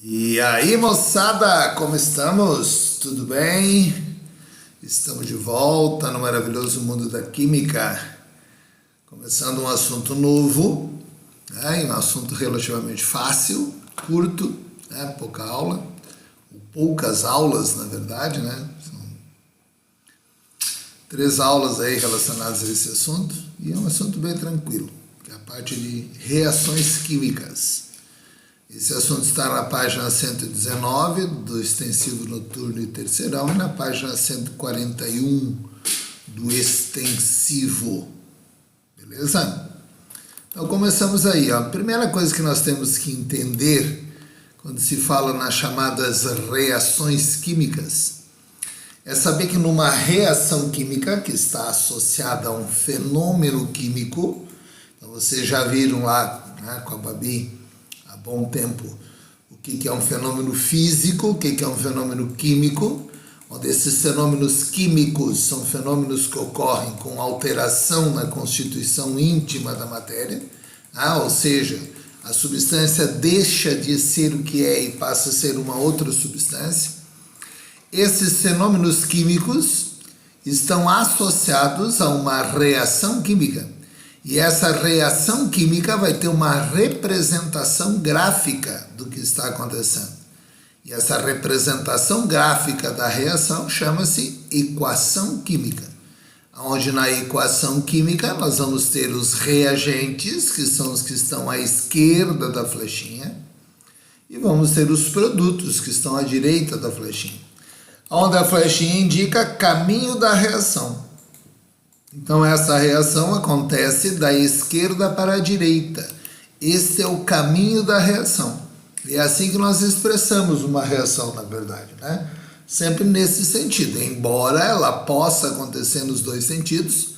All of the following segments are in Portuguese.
E aí, moçada, como estamos? Tudo bem? Estamos de volta no maravilhoso mundo da química, começando um assunto novo, né? Um assunto relativamente fácil, curto, né? Poucas aulas, na verdade, né? São 3 aulas aí relacionadas a esse assunto, e é um assunto bem tranquilo, que é a parte de reações químicas. Esse assunto está na página 119 do extensivo noturno e terceirão e na página 141 do extensivo. Beleza? Então começamos aí. A primeira coisa que nós temos que entender quando se fala nas chamadas reações químicas é saber que numa reação química que está associada a um fenômeno químico, então vocês já viram lá, né, com a Babi, bom tempo, o que é um fenômeno físico, o que é um fenômeno químico, onde esses fenômenos químicos são fenômenos que ocorrem com alteração na constituição íntima da matéria, ou seja, a substância deixa de ser o que é e passa a ser uma outra substância. Esses fenômenos químicos estão associados a uma reação química. E essa reação química vai ter uma representação gráfica do que está acontecendo. E essa representação gráfica da reação chama-se equação química. Onde na equação química nós vamos ter os reagentes, que são os que estão à esquerda da flechinha, e vamos ter os produtos, que estão à direita da flechinha. Onde a flechinha indica caminho da reação. Então essa reação acontece da esquerda para a direita. Esse é o caminho da reação. E é assim que nós expressamos uma reação, na verdade, né? Sempre nesse sentido. Embora ela possa acontecer nos dois sentidos,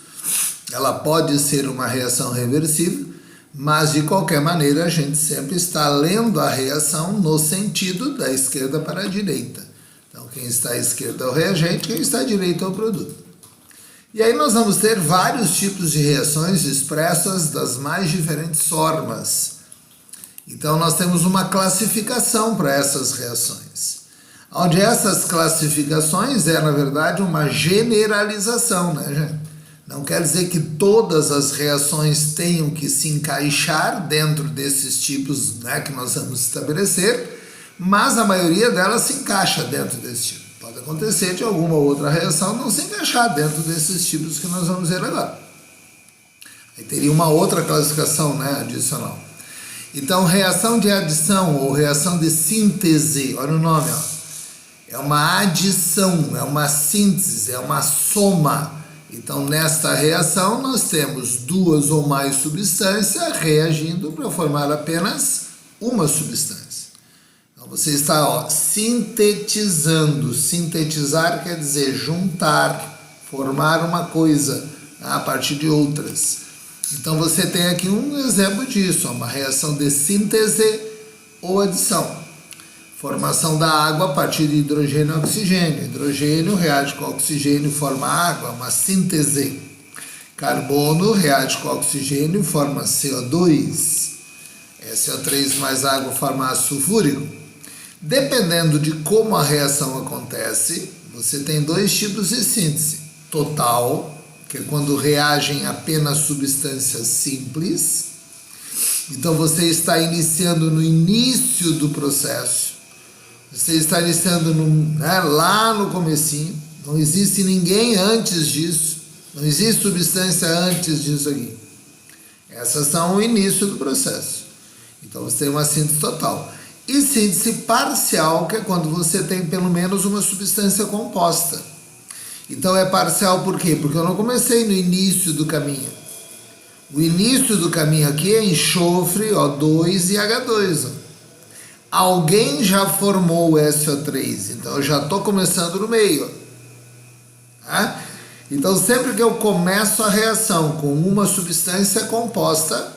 ela pode ser uma reação reversível, mas de qualquer maneira a gente sempre está lendo a reação no sentido da esquerda para a direita. Então quem está à esquerda é o reagente, quem está à direita é o produto. E aí nós vamos ter vários tipos de reações expressas das mais diferentes formas. Então nós temos uma classificação para essas reações. Onde essas classificações na verdade, uma generalização, né, gente? Não quer dizer que todas as reações tenham que se encaixar dentro desses tipos, né, que nós vamos estabelecer, mas a maioria delas se encaixa dentro desse tipo. Pode acontecer de alguma outra reação não se encaixar dentro desses tipos que nós vamos ver agora. Aí teria uma outra classificação, né, adicional. Então, reação de adição ou reação de síntese, olha o nome, é uma adição, é uma síntese, é uma soma. Então, nesta reação, nós temos 2 ou mais substâncias reagindo para formar apenas uma substância. Você está sintetizando. Sintetizar quer dizer juntar, formar uma coisa a partir de outras. Então você tem aqui um exemplo disso, uma reação de síntese ou adição. Formação da água a partir de hidrogênio e oxigênio. Hidrogênio reage com oxigênio e forma água, uma síntese. Carbono reage com oxigênio e forma CO2. SO3 mais água forma ácido sulfúrico. Dependendo de como a reação acontece, você tem 2 tipos de síntese. Total, que é quando reagem apenas substâncias simples. Então você está iniciando no início do processo. Você está iniciando lá no comecinho. Não existe ninguém antes disso. Não existe substância antes disso aqui. Essas são o início do processo. Então você tem uma síntese total. E síntese parcial, que é quando você tem pelo menos uma substância composta. Então é parcial por quê? Porque eu não comecei no início do caminho. O início do caminho aqui é enxofre, O2 e H2. Alguém já formou o SO3, então eu já estou começando no meio. Então sempre que eu começo a reação com uma substância composta,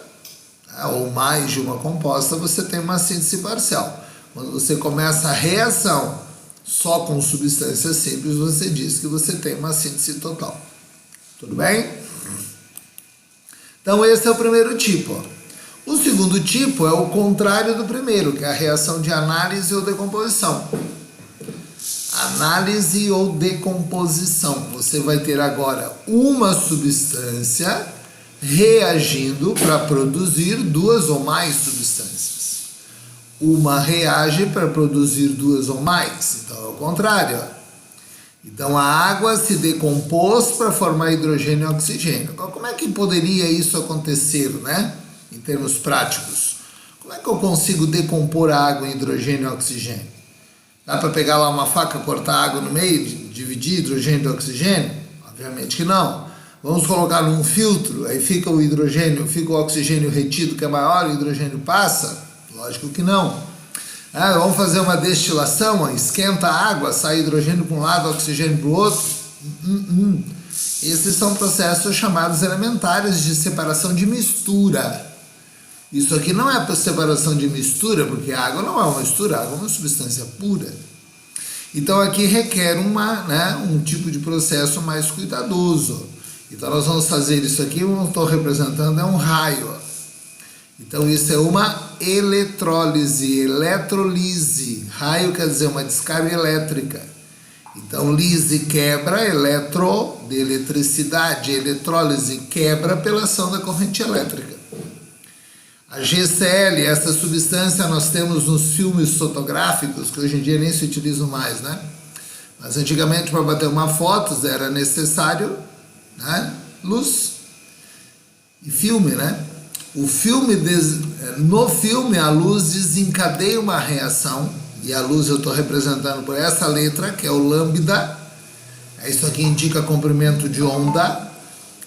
ou mais de uma composta, você tem uma síntese parcial. Quando você começa a reação só com substâncias simples, você diz que você tem uma síntese total. Tudo bem? Então esse é o primeiro tipo. O segundo tipo é o contrário do primeiro, que é a reação de análise ou decomposição. Análise ou decomposição. Você vai ter agora uma substância reagindo para produzir duas ou mais substâncias. Uma reage para produzir duas ou mais. Então é o contrário. Então a água se decompôs para formar hidrogênio e oxigênio. Então, como é que poderia isso acontecer, né? Em termos práticos? Como é que eu consigo decompor a água em hidrogênio e oxigênio? Dá para pegar lá uma faca, cortar a água no meio, dividir hidrogênio e oxigênio? Obviamente que não. Vamos colocar num filtro, aí fica o hidrogênio, fica o oxigênio retido, que é maior, o hidrogênio passa? Lógico que não. Vamos fazer uma destilação, esquenta a água, sai hidrogênio para um lado, oxigênio para o outro? Esses são processos chamados elementares de separação de mistura. Isso aqui não é para separação de mistura, porque a água não é uma mistura, a água é uma substância pura. Então aqui requer um tipo de processo mais cuidadoso. Então nós vamos fazer isso aqui, eu estou representando, é um raio. Então isso é uma eletrólise, eletrolise. Raio quer dizer uma descarga elétrica. Então lise quebra, eletro de eletricidade, eletrólise quebra pela ação da corrente elétrica. A GCl, essa substância nós temos nos filmes fotográficos, que hoje em dia nem se utilizam mais, né? Mas antigamente para bater uma foto era necessário, né, luz e filme, né? No filme a luz desencadeia uma reação, e a luz eu estou representando por essa letra, que é o lambda, isso aqui indica comprimento de onda.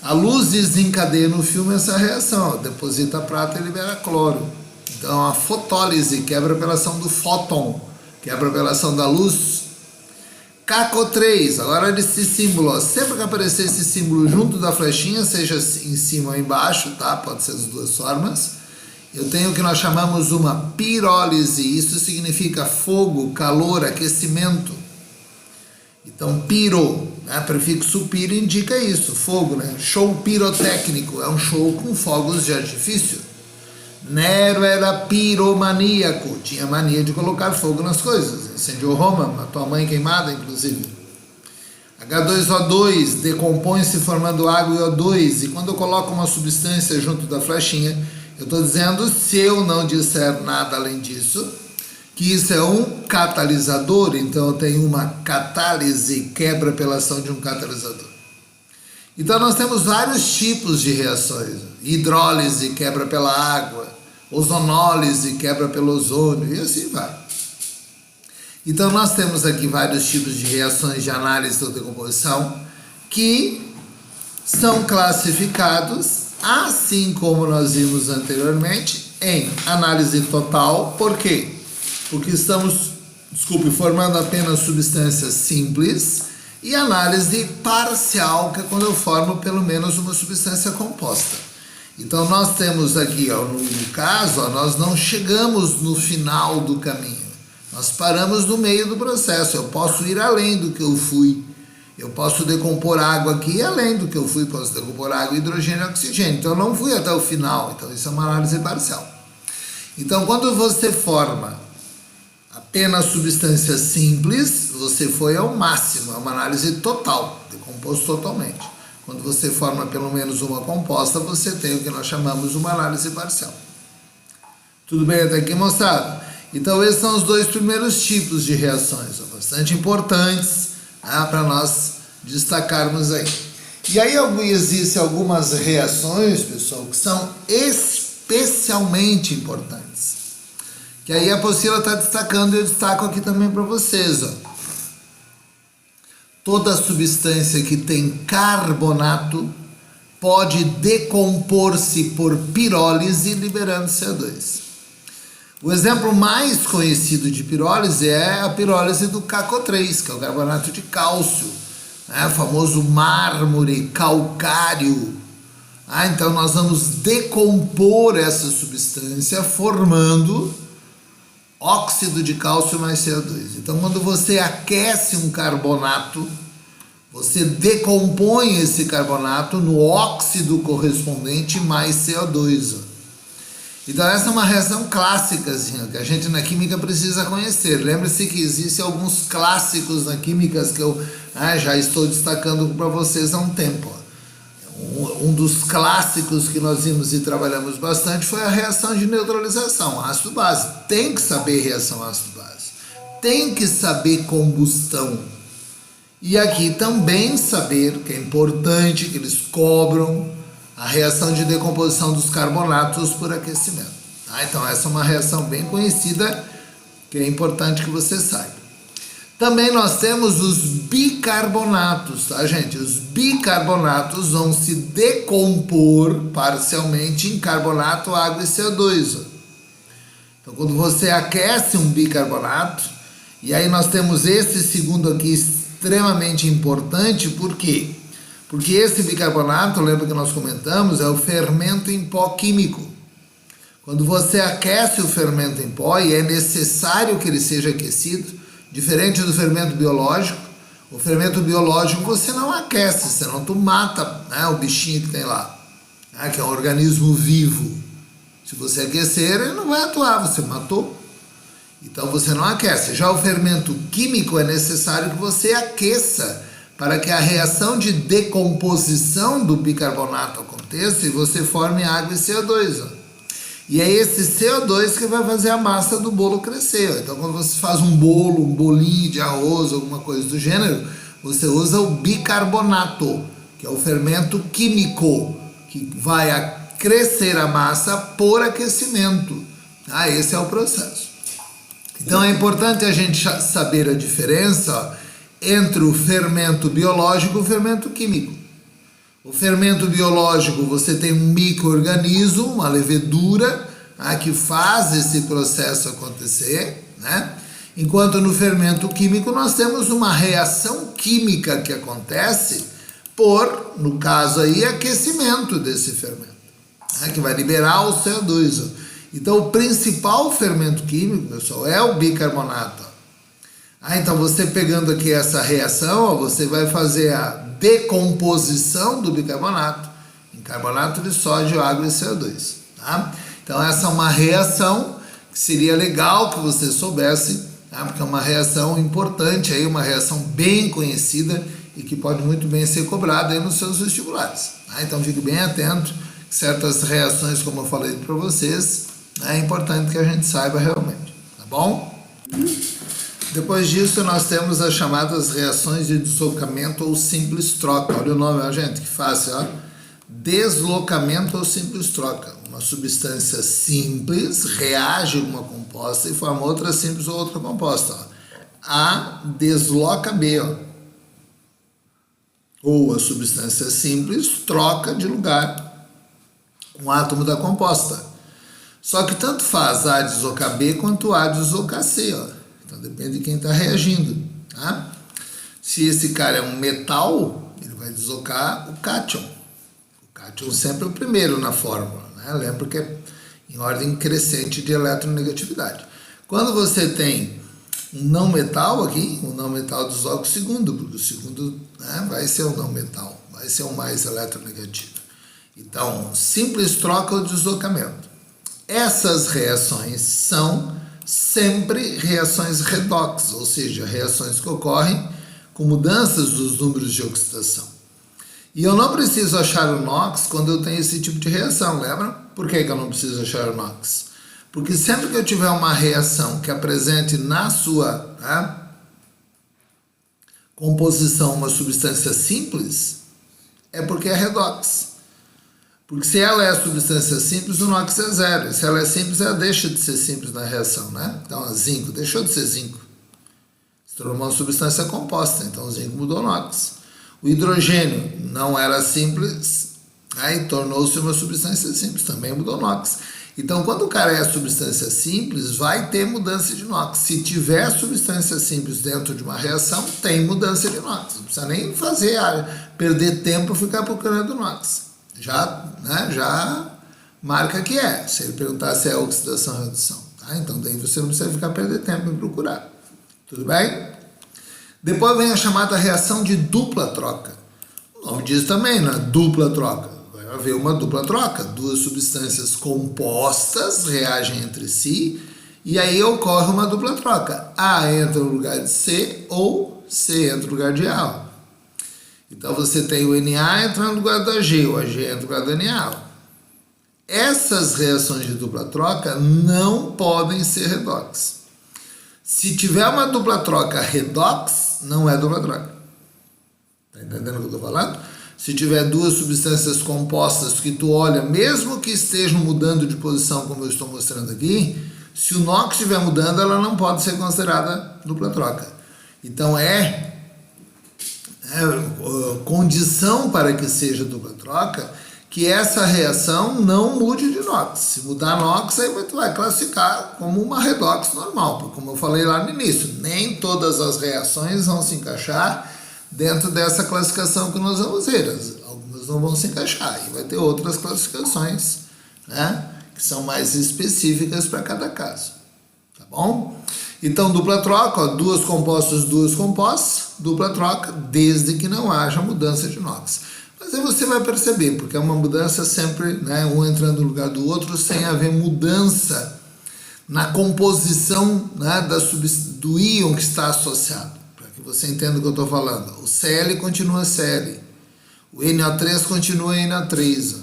A luz desencadeia no filme essa reação, deposita prata e libera cloro. Então a fotólise quebra pela ação do fóton, quebra pela ação da luz. CaCO3, agora desse símbolo, sempre que aparecer esse símbolo junto da flechinha, seja em cima ou embaixo, tá? Pode ser as duas formas. Eu tenho o que nós chamamos uma pirólise, isso significa fogo, calor, aquecimento. Então piro, né? Prefixo piro indica isso, fogo, né? Show pirotécnico, é um show com fogos de artifício. Nero era piromaníaco, tinha mania de colocar fogo nas coisas, incendiou Roma, matou a mãe queimada, inclusive. H2O2 decompõe-se formando água e O2, e quando eu coloco uma substância junto da flechinha, eu estou dizendo, se eu não disser nada além disso, que isso é um catalisador, então eu tenho uma catálise, quebra pela ação de um catalisador. Então nós temos vários tipos de reações. Hidrólise, quebra pela água. Ozonólise, quebra pelo ozônio, e assim vai. Então nós temos aqui vários tipos de reações de análise ou decomposição que são classificados, assim como nós vimos anteriormente, em análise total. Por quê? Porque estamos, formando apenas substâncias simples, e análise parcial, que é quando eu formo pelo menos uma substância composta. Então nós temos aqui, no caso, nós não chegamos no final do caminho, nós paramos no meio do processo. Eu posso ir além do que eu fui, eu posso decompor água aqui e além do que eu fui, posso decompor água, hidrogênio e oxigênio. Então eu não fui até o final, então isso é uma análise parcial. Então quando você forma apenas substâncias simples, você foi ao máximo, é uma análise total, decompôs totalmente. Quando você forma pelo menos uma composta, você tem o que nós chamamos uma análise parcial. Tudo bem até aqui, moçada? Então esses são os dois primeiros tipos de reações, são bastante importantes, para nós destacarmos aí. E aí existem algumas reações, pessoal, que são especialmente importantes. Que aí a Priscila está destacando e eu destaco aqui também para vocês. Toda substância que tem carbonato pode decompor-se por pirólise, liberando CO2. O exemplo mais conhecido de pirólise é a pirólise do CaCO3, que é o carbonato de cálcio, o famoso mármore calcário. Então nós vamos decompor essa substância formando óxido de cálcio mais CO2. Então, quando você aquece um carbonato, você decompõe esse carbonato no óxido correspondente mais CO2. Então essa é uma reação clássica, assim, que a gente na química precisa conhecer. Lembre-se que existem alguns clássicos na química que eu já estou destacando para vocês há um tempo. Um dos clássicos que nós vimos e trabalhamos bastante foi a reação de neutralização, ácido-base. Tem que saber reação ácido-base, tem que saber combustão. E aqui também saber, que é importante, que eles cobram a reação de decomposição dos carbonatos por aquecimento. Tá? Então essa é uma reação bem conhecida, que é importante que você saiba. Também nós temos os bicarbonatos, tá, gente? Os bicarbonatos vão se decompor parcialmente em carbonato, água e CO2. Então, quando você aquece um bicarbonato, e aí nós temos esse segundo aqui extremamente importante, por quê? Porque esse bicarbonato, lembra que nós comentamos, é o fermento em pó químico. Quando você aquece o fermento em pó, e é necessário que ele seja aquecido, diferente do fermento biológico, o fermento biológico você não aquece, senão tu mata, né, o bichinho que tem lá, né, que é um organismo vivo. Se você aquecer, ele não vai atuar, você matou. Então você não aquece. Já o fermento químico é necessário que você aqueça para que a reação de decomposição do bicarbonato aconteça e você forme água e CO2. E é esse CO2 que vai fazer a massa do bolo crescer. Então, quando você faz um bolo, um bolinho de arroz, alguma coisa do gênero, você usa o bicarbonato, que é o fermento químico, que vai crescer a massa por aquecimento. Esse é o processo. Então, é importante a gente saber a diferença entre o fermento biológico e o fermento químico. O fermento biológico, você tem um micro-organismo, uma levedura, que faz esse processo acontecer, né? Enquanto no fermento químico nós temos uma reação química que acontece por, no caso aí, aquecimento desse fermento, que vai liberar o CO2. Então o principal fermento químico, pessoal, é o bicarbonato. Então você pegando aqui essa reação, você vai fazer a decomposição do bicarbonato em carbonato de sódio, água e CO2. Tá? Então essa é uma reação que seria legal que você soubesse, tá? Porque é uma reação importante, aí, uma reação bem conhecida e que pode muito bem ser cobrada aí nos seus vestibulares. Tá? Então fique bem atento, que certas reações, como eu falei para vocês, é importante que a gente saiba realmente. Tá bom? Depois disso, nós temos as chamadas reações de deslocamento ou simples troca. Olha o nome, gente, que fácil, ó. Deslocamento ou simples troca. Uma substância simples reage a uma composta e forma outra simples ou outra composta. Ó. A desloca B, ó. Ou a substância simples troca de lugar com o átomo da composta. Só que tanto faz A deslocar B quanto A deslocar C, ó. Então depende de quem está reagindo. Tá? Se esse cara é um metal, ele vai deslocar o cátion. O cátion sempre é o primeiro na fórmula. Né? Lembra que é em ordem crescente de eletronegatividade. Quando você tem um não metal aqui, o não metal desloca o segundo, porque o segundo, né, vai ser o não metal, vai ser o mais eletronegativo. Então, simples troca ou deslocamento. Essas reações são sempre reações redox, ou seja, reações que ocorrem com mudanças dos números de oxidação. E eu não preciso achar o NOx quando eu tenho esse tipo de reação, lembra? Por que eu não preciso achar o NOx? Porque sempre que eu tiver uma reação que apresente na sua composição uma substância simples, é porque é redox. Porque se ela é substância simples, o NOx é zero. E se ela é simples, ela deixa de ser simples na reação, né? Então, a zinco deixou de ser zinco. Se tornou uma substância composta, então o zinco mudou o NOx. O hidrogênio não era simples, aí tornou-se uma substância simples, também mudou o NOx. Então, quando o cara é substância simples, vai ter mudança de NOx. Se tiver substância simples dentro de uma reação, tem mudança de NOx. Não precisa nem perder tempo ficar procurando NOx. Já marca que é. Se ele perguntar se é oxidação ou redução. Tá? Então, daí você não precisa ficar perdendo tempo em procurar. Tudo bem? Depois vem a chamada reação de dupla troca. O nome diz também, né? Dupla troca. para haver uma dupla troca. Duas substâncias compostas reagem entre si e aí ocorre uma dupla troca. A entra no lugar de C ou C entra no lugar de A. Então você tem o Na entrando no lugar da G, ou a G entra no lugar da Na. Essas reações de dupla troca não podem ser redox. Se tiver uma dupla troca redox, não é dupla troca. Está entendendo o que eu estou falando? Se tiver duas substâncias compostas que tu olha, mesmo que estejam mudando de posição, como eu estou mostrando aqui, se o NOx estiver mudando, ela não pode ser considerada dupla troca. Então condição para que seja dupla troca que essa reação não mude de NOx. Se mudar NOx, aí tu vai classificar como uma redox normal, porque como eu falei lá no início, nem todas as reações vão se encaixar dentro dessa classificação que nós vamos ver. Algumas não vão se encaixar, e vai ter outras classificações, né, que são mais específicas para cada caso. Tá bom? Então, dupla troca, ó, duas compostas, dupla troca, desde que não haja mudança de NOx. Mas aí você vai perceber, porque é uma mudança sempre, né, um entrando no lugar do outro, sem haver mudança na composição, né, do íon que está associado. Para que você entenda o que eu estou falando. O Cl continua Cl, o NO3 continua NO3.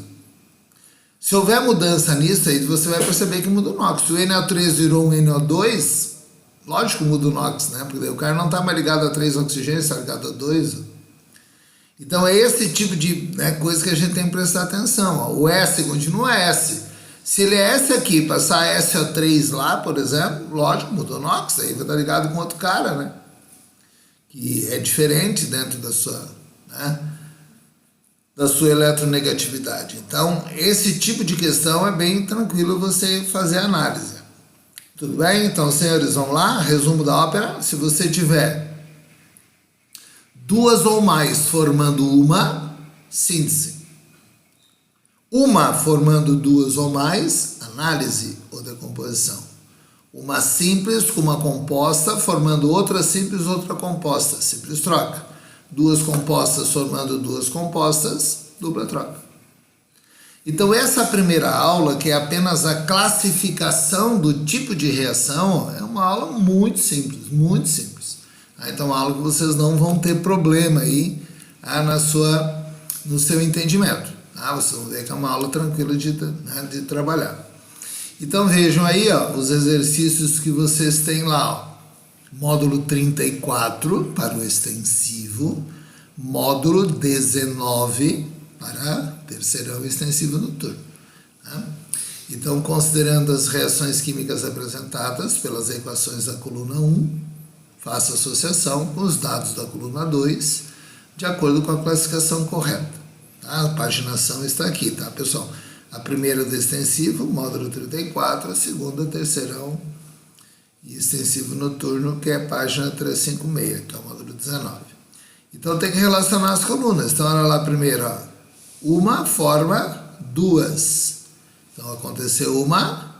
Se houver mudança nisso, aí você vai perceber que muda o NOx. Se o NO3 virou um NO2, lógico que muda o NOx, né? Porque o cara não está mais ligado a 3 oxigênios, está ligado a 2. Então é esse tipo de, né, coisa que a gente tem que prestar atenção. Ó. O S continua S. Se ele é S aqui, passar SO3 lá, por exemplo, lógico, mudou o NOx, aí vai estar ligado com outro cara, né? Que é diferente dentro da sua, né, da sua eletronegatividade. Então, esse tipo de questão é bem tranquilo você fazer análise. Tudo bem? Então, senhores, vamos lá? Resumo da ópera. Se você tiver duas ou mais formando uma, síntese. Uma formando duas ou mais, análise ou decomposição. Uma simples com uma composta formando outra simples, outra composta, simples troca. Duas compostas formando duas compostas, dupla troca. Então essa primeira aula, que é apenas a classificação do tipo de reação, é uma aula muito simples, muito simples. Então é uma aula que vocês não vão ter problema aí no seu entendimento. Vocês vão ver que é uma aula tranquila de trabalhar. Então vejam aí, ó, os exercícios que vocês têm lá. Ó. Módulo 34 para o extensivo, módulo 19 para terceirão extensivo noturno. Tá? Então, considerando as reações químicas apresentadas pelas equações da coluna 1, faça associação com os dados da coluna 2, de acordo com a classificação correta. Tá? A paginação está aqui, tá, pessoal? A primeira do extensivo, módulo 34, a segunda, terceirão e extensivo noturno, que é a página 356, que é o módulo 19. Então tem que relacionar as colunas. Então olha lá primeiro, ó. Uma forma duas. Então aconteceu uma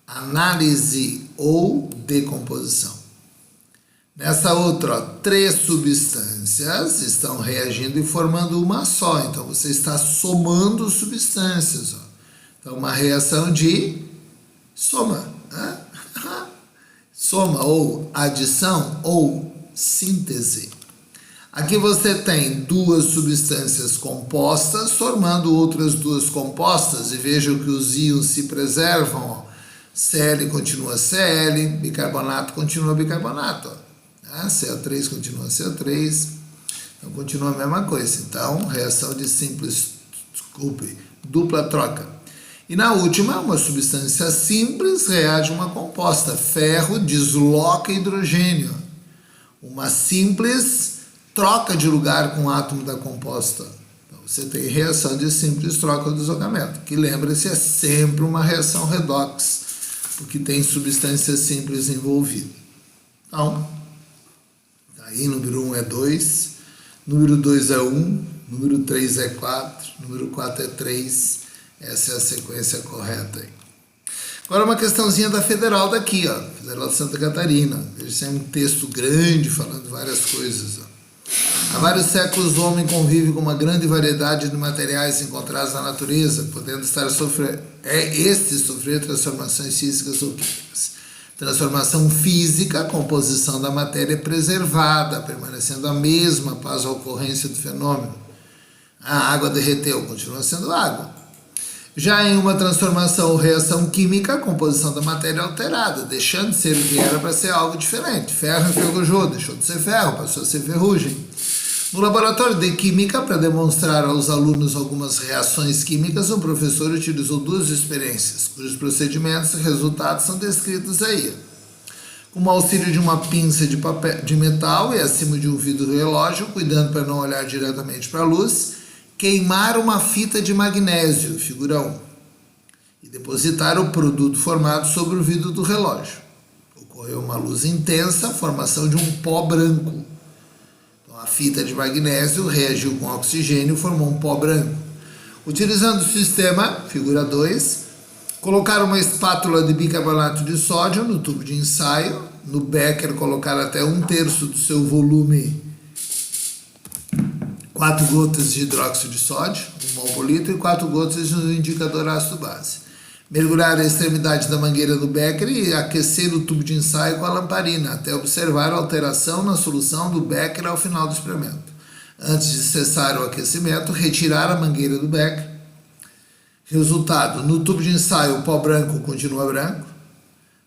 análise ou decomposição. Nessa outra, ó, três substâncias estão reagindo e formando uma só. Então você está somando substâncias. Ó. Então uma reação de soma. Né? Soma ou adição ou síntese. Aqui você tem duas substâncias compostas formando outras duas compostas e veja que os íons se preservam. Ó. Cl continua Cl, bicarbonato continua bicarbonato. Ó. CO3 continua CO3, então continua a mesma coisa. Então, reação de dupla troca. E na última, uma substância simples reage a uma composta. Ferro desloca hidrogênio. Uma simples troca de lugar com o átomo da composta. Então, você tem reação de simples troca ou deslocamento, que lembre-se é sempre uma reação redox, porque tem substância simples envolvida. Então, aí número 1 é 2, número 2 é 1, número 3 é 4, número 4 é 3. Essa é a sequência correta aí. Agora uma questãozinha da Federal daqui, ó, Federal de Santa Catarina. Veja, é um texto grande falando várias coisas, ó. Há vários séculos o homem convive com uma grande variedade de materiais encontrados na natureza, podendo sofrer transformações físicas ou químicas. Transformação física, a composição da matéria é preservada, permanecendo a mesma após a ocorrência do fenômeno. A água derreteu, continua sendo água. Já em uma transformação ou reação química, a composição da matéria é alterada, deixando de ser o que era para ser algo diferente. Ferro enferrujou, deixou de ser ferro, passou a ser ferrugem. No laboratório de química, para demonstrar aos alunos algumas reações químicas, o professor utilizou duas experiências, cujos procedimentos e resultados são descritos aí. Com o auxílio de uma pinça de metal e acima de um vidro relógio, cuidando para não olhar diretamente para a luz, queimar uma fita de magnésio, figura 1, e depositar o produto formado sobre o vidro do relógio. Ocorreu uma luz intensa, formação de um pó branco. A fita de magnésio reagiu com oxigênio e formou um pó branco. Utilizando o sistema, figura 2, colocar uma espátula de bicarbonato de sódio no tubo de ensaio, no becker colocar até 1/3 do seu volume 4 gotas de hidróxido de sódio, 1 mol por litro, e 4 gotas no indicador ácido base. Mergulhar a extremidade da mangueira do becker e aquecer o tubo de ensaio com a lamparina, até observar a alteração na solução do becker ao final do experimento. Antes de cessar o aquecimento, retirar a mangueira do becker. Resultado: no tubo de ensaio o pó branco continua branco.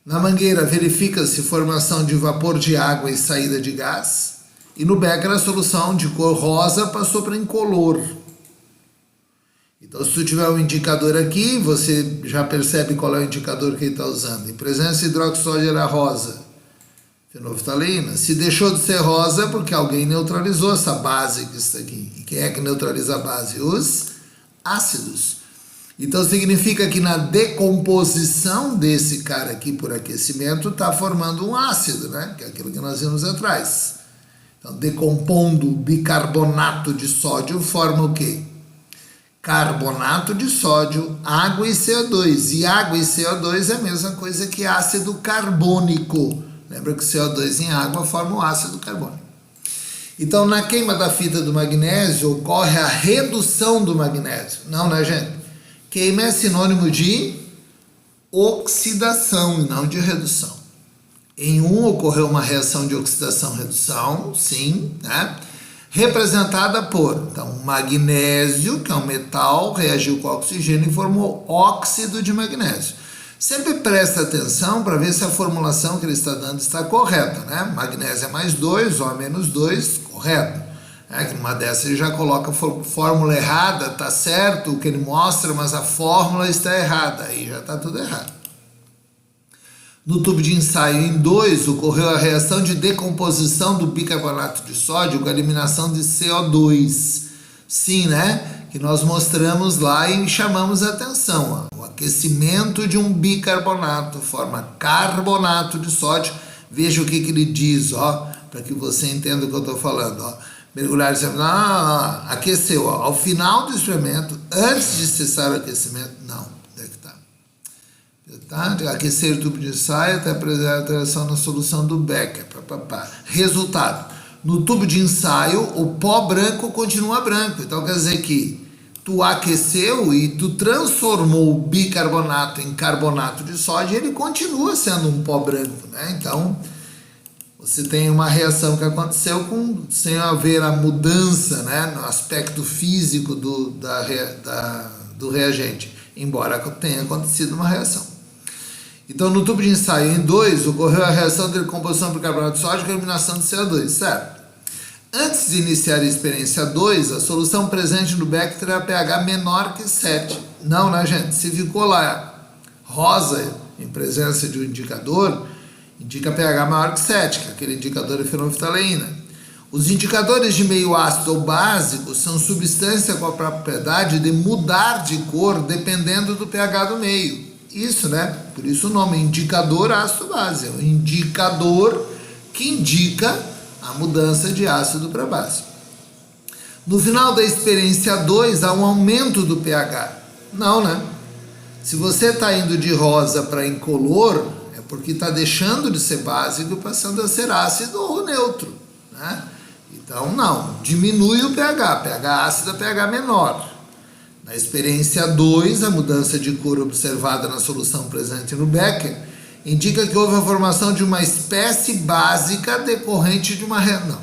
Na mangueira verifica-se formação de vapor de água e saída de gás. E no becker a solução de cor rosa passou para incolor. Então, se tu tiver um indicador aqui, você já percebe qual é o indicador que ele está usando. Em presença de hidróxido de sódio era rosa, fenolftalina. Se deixou de ser rosa, porque alguém neutralizou essa base que está aqui. E quem é que neutraliza a base? Os ácidos. Então, significa que na decomposição desse cara aqui por aquecimento, está formando um ácido, né? Que é aquilo que nós vimos atrás. Então, decompondo bicarbonato de sódio, forma o quê? Carbonato de sódio, água e CO2. E água e CO2 é a mesma coisa que ácido carbônico. Lembra que CO2 em água forma o ácido carbônico. Então, na queima da fita do magnésio, ocorre a redução do magnésio. Não, né, gente? Queima é sinônimo de oxidação e não de redução. Em um ocorreu uma reação de oxidação-redução, sim, né? Representada por, então, magnésio, que é um metal, reagiu com oxigênio e formou óxido de magnésio. Sempre presta atenção para ver se a formulação que ele está dando está correta, né? Magnésio é mais 2, O é menos 2, correto. Que numa dessas ele já coloca a fórmula errada, tá certo o que ele mostra, mas a fórmula está errada, aí já está tudo errado. No tubo de ensaio em 2, ocorreu a reação de decomposição do bicarbonato de sódio com a eliminação de CO2. Sim, né? Que nós mostramos lá e chamamos a atenção. Ó. O aquecimento de um bicarbonato forma carbonato de sódio. Veja o que ele diz, ó, para que você entenda o que eu estou falando. Ó. Mergulhar e aqueceu. Ó. Ao final do experimento, antes de cessar o aquecimento, não. Aquecer o tubo de ensaio até apresentar alteração na solução do becker. Resultado: no tubo de ensaio o pó branco continua branco. Então quer dizer que tu aqueceu e tu transformou o bicarbonato em carbonato de sódio e ele continua sendo um pó branco, né? Então você tem uma reação que aconteceu sem haver a mudança, né, no aspecto físico do reagente, embora tenha acontecido uma reação. Então, no tubo de ensaio em 2, ocorreu a reação de decomposição por carbonato de sódio com eliminação de CO2, certo? Antes de iniciar a experiência 2, a solução presente no becker terá pH menor que 7. Não, né, gente? Se ficou lá rosa em presença de um indicador, indica pH maior que 7, que aquele indicador é fenolftaleína. Os indicadores de meio ácido ou básico são substâncias com a propriedade de mudar de cor dependendo do pH do meio. Isso, né? Por isso o nome indicador ácido-base. É um indicador que indica a mudança de ácido para base. No final da experiência 2, há um aumento do pH. Não, né? Se você está indo de rosa para incolor, é porque está deixando de ser básico e passando a ser ácido ou neutro, né? Então, Então, não, diminui o pH, pH ácido, pH menor. Na experiência 2, a mudança de cor observada na solução presente no becker indica que houve a formação de uma espécie básica decorrente de uma reação.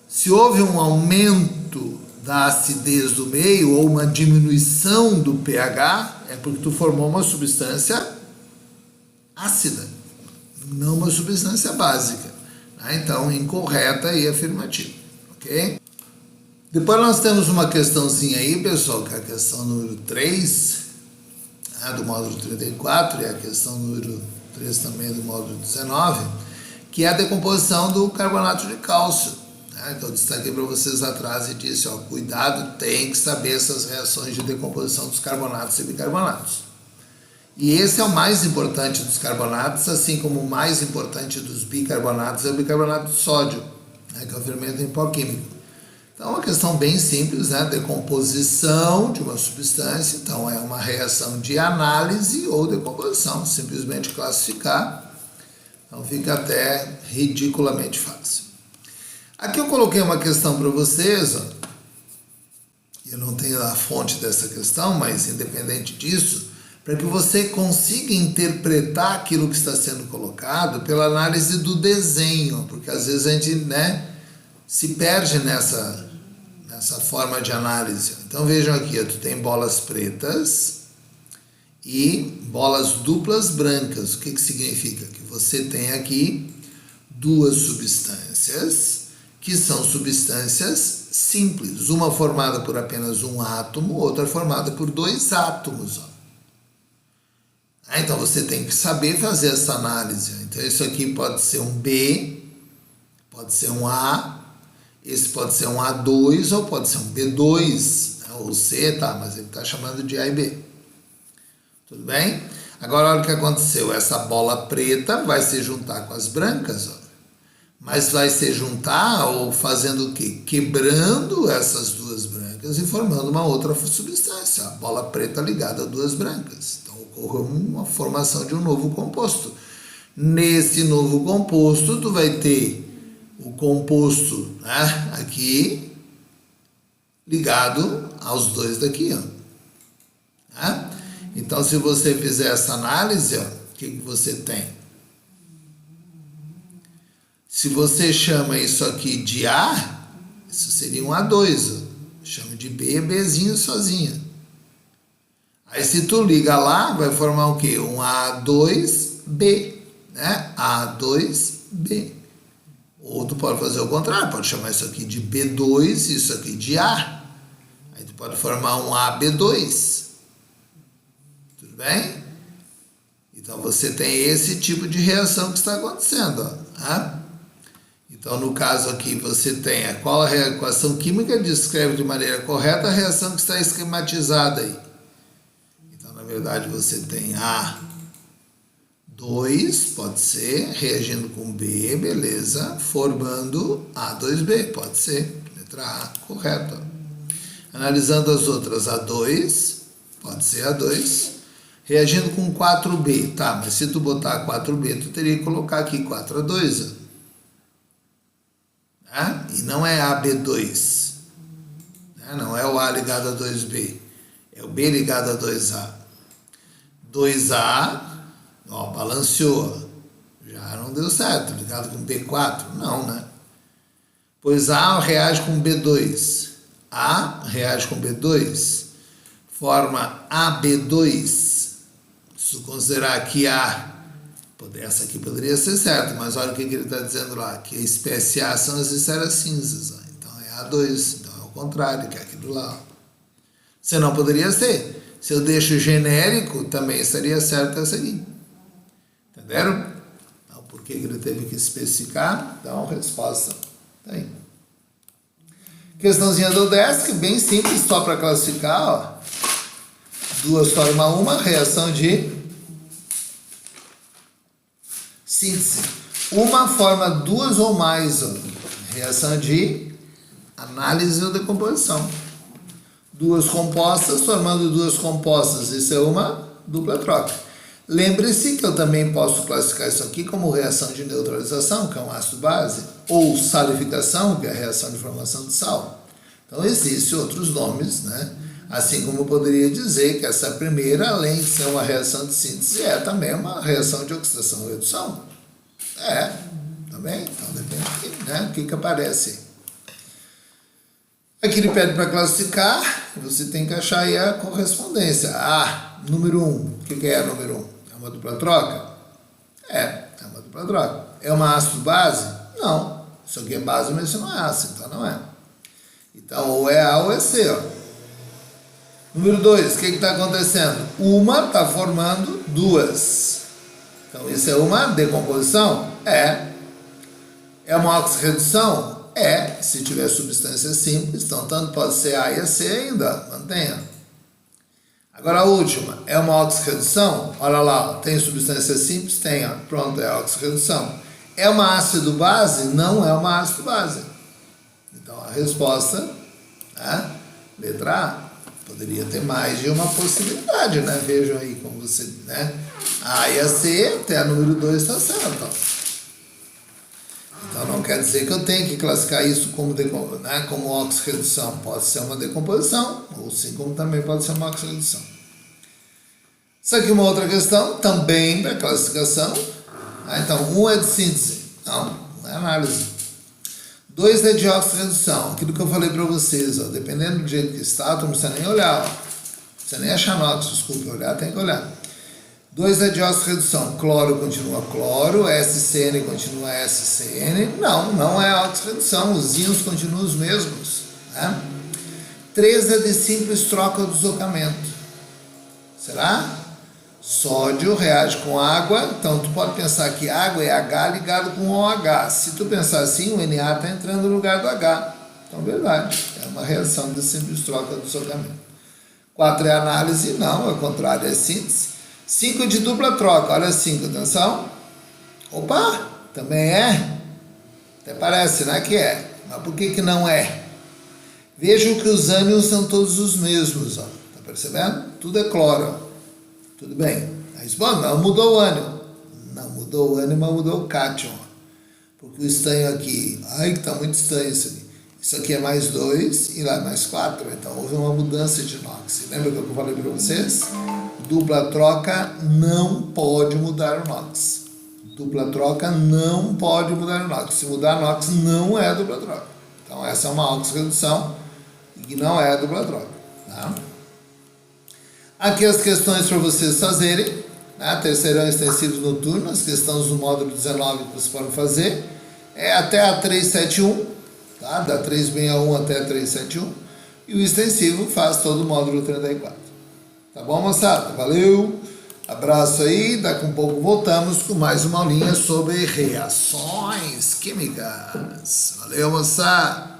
Se houve um aumento da acidez do meio ou uma diminuição do pH, é porque tu formou uma substância ácida, não uma substância básica. Então, incorreta e afirmativa, ok? Depois nós temos uma questãozinha aí, pessoal, que é a questão número 3, do módulo 34, e a questão número 3 também do módulo 19, que é a decomposição do carbonato de cálcio. Então, eu destaquei para vocês atrás e disse, cuidado, tem que saber essas reações de decomposição dos carbonatos e bicarbonatos. E esse é o mais importante dos carbonatos, assim como o mais importante dos bicarbonatos é o bicarbonato de sódio, que é o fermento em pó químico. Então, é uma questão bem simples, decomposição de uma substância. Então, é uma reação de análise ou decomposição, simplesmente classificar. Então, fica até ridiculamente fácil. Aqui eu coloquei uma questão para vocês, eu não tenho a fonte dessa questão, mas independente disso, para que você consiga interpretar aquilo que está sendo colocado pela análise do desenho, porque às vezes a gente se perde nessa forma de análise. Então vejam aqui, tu tem bolas pretas e bolas duplas brancas. O que significa? Que você tem aqui duas substâncias que são substâncias simples, uma formada por apenas um átomo, outra formada por dois átomos. Então você tem que saber fazer essa análise. Então isso aqui pode ser um B, pode ser um A, esse pode ser um A2 ou pode ser um B2, ou C, mas ele está chamando de A e B. Tudo bem? Agora olha o que aconteceu, essa bola preta vai se juntar com as brancas, mas vai se juntar ou fazendo o quê? Quebrando essas duas brancas e formando uma outra substância, a bola preta ligada a duas brancas. Então ocorre uma formação de um novo composto. Nesse novo composto, tu vai ter o composto aqui ligado aos dois daqui. Então, se você fizer essa análise, o que você tem? Se você chama isso aqui de A, isso seria um A2. Chama de B, Bzinho sozinho. Aí se tu liga lá, vai formar o quê? Um A2B, A2B. Ou tu pode fazer o contrário, pode chamar isso aqui de B2 e isso aqui de A. Aí tu pode formar um AB2. Tudo bem? Então você tem esse tipo de reação que está acontecendo. Então, no caso aqui, você tem qual a equação química descreve de maneira correta a reação que está esquematizada aí. Então, na verdade, você tem A2, pode ser, reagindo com B, beleza, formando A2B, pode ser, letra A, correto. Analisando as outras, A2, pode ser A2, reagindo com 4B, mas se tu botar 4B, tu teria que colocar aqui 4A2, e não é AB2, não é o A ligado a 2B, é o B ligado a 2A. 2A, balanceou, já não deu certo, ligado com B4, não, Pois A reage com B2, A reage com B2, forma AB2, se considerar aqui A, essa aqui poderia ser certo, mas olha o que ele está dizendo lá, que a espécie A são as esferas cinzas, então é A2, então é o contrário, que é aquilo lá. Senão poderia ser. Se eu deixo genérico, também estaria certo essa aqui. Entenderam? Então, por que ele teve que especificar? Então, resposta tá aí. Questãozinha do Desk, bem simples, só para classificar, duas forma uma, reação de síntese. Uma forma duas ou mais, reação de análise ou decomposição. Duas compostas formando duas compostas, isso é uma dupla troca. Lembre-se que eu também posso classificar isso aqui como reação de neutralização, que é um ácido base, ou salificação, que é a reação de formação de sal. Então, existem outros nomes, né? Assim como eu poderia dizer que essa primeira, além de ser uma reação de síntese, é também uma reação de oxidação e redução. Também. Então, depende, né? O que aparece. Aqui ele pede para classificar, você tem que achar aí a correspondência. Número 1. O que é número 1? É uma dupla troca? É uma dupla troca. É uma ácido base? Não. Isso aqui é base, mas isso não é ácido, então não é. Então, ou é A ou é C, ó. Número 2, o que está acontecendo? Uma está formando duas. Então, isso é uma decomposição? É uma oxirredução? Se tiver substância simples, então tanto pode ser A e C ainda, mantenha. Agora a última, é uma oxirredução? Olha lá, tem substância simples? Tem, ó. Pronto, é a oxirredução. É uma ácido base? Não é uma ácido base. Então a resposta, letra A. Poderia ter mais de uma possibilidade, né? Vejam aí como você, né? A e a C, até a número 2 está certo. Então não quer dizer que eu tenho que classificar isso como, como oxirredução. Pode ser uma decomposição, ou sim como também pode ser uma oxirredução. Isso aqui é uma outra questão, também para classificação. Então, 1 é de síntese. Não é análise. 2 é de oxirredução, aquilo que eu falei para vocês, ó, dependendo do jeito que está, tu não precisa nem olhar, ó. Não precisa nem achar notas, desculpa, olhar tem que olhar. 2 é de oxirredução, cloro continua cloro, SCN continua SCN, não é oxirredução, os íons continuam os mesmos. 3 é de simples troca ou deslocamento. Será? Sódio reage com água, então tu pode pensar que água é H ligado com OH. Se tu pensar assim, o Na está entrando no lugar do H. Então, verdade, é uma reação de simples troca ou deslocamento. 4 é análise, não, ao contrário, é síntese. 5 de dupla troca, olha 5, atenção. Opa, também é. Até parece, né, que é. Mas por que não é? Vejam que os ânions são todos os mesmos, ó. Tá percebendo? Tudo é cloro, ó. Tudo bem. Mas, bom, não mudou o ânion. Não mudou o ânion, mas mudou o cátion. Porque o estanho aqui, que está muito estanho isso aqui. Isso aqui é mais 2 e lá é mais 4. Então, houve uma mudança de NOx. Lembra que eu falei para vocês? Dupla troca não pode mudar o NOx. Dupla troca não pode mudar o NOx. Se mudar o NOx, não é dupla troca. Então, essa é uma oxirredução e não é dupla troca. Tá? Aqui as questões para vocês fazerem. Terceirão extensivos noturnos, as questões do módulo 19 que vocês podem fazer. É até a 371, tá? Da 361 até a 371. E o extensivo faz todo o módulo 34. Tá bom, moçada? Valeu! Abraço aí, daqui a pouco voltamos com mais uma aulinha sobre reações químicas. Valeu, moçada!